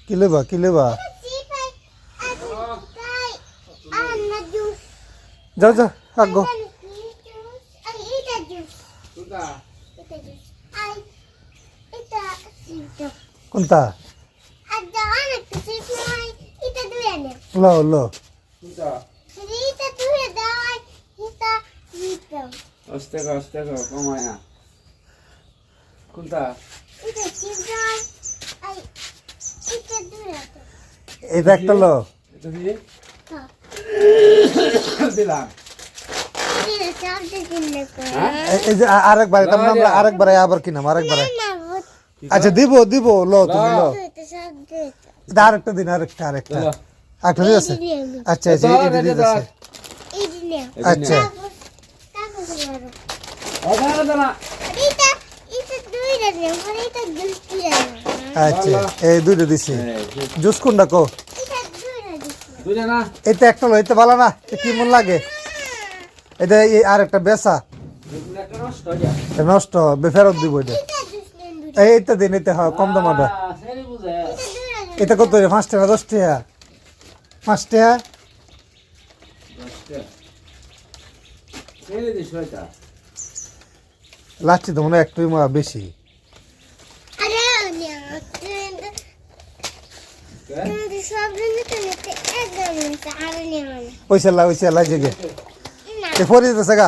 কি লেবা যাও যাও আগো কোনটা লো লো Ostego, kamaja. Kunta? এটা একটা লো Ito di? Dilang. এই যে আরেকবার এটা আমরা আরেকবার আবার কিনাম আরেকবার আচ্ছা দিব লো তুমি লো আরেকটা দিন আরেকটা আরেকটা দিয়ে আছে আচ্ছা আচ্ছা এই দিয়ে আছে আচ্ছা আচ্ছা এই দুইটা দিছি জুস কোনটা কো Duja na? এটা একটা লো এটা ভালো না কি মন লাগে এটা আর একটা বেসা এটা নষ্ট ফেরত দিব এটা এইটা দিন এটা হয় কম দাম এটা Seri buza. এটা কত 5 টাকা 10 টাকা 5 টাকা Seri di shoita. লাচ্ছি তো মনে হয় একটু বেশি ওই সেলা জেগে ফোর দিতেছে গা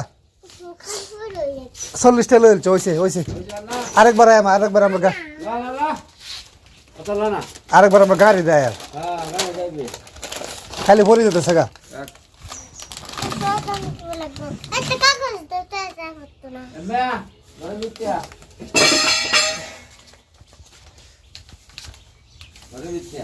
40 টাকা লইছে ওইছে আরেকবার আমরা La. Atala na. আরেকবার আমরা গাড়ি দেয় আর Gana daibi. খালি ফোর দিতেছে গা Emmea, mana mitya? Mana mitya?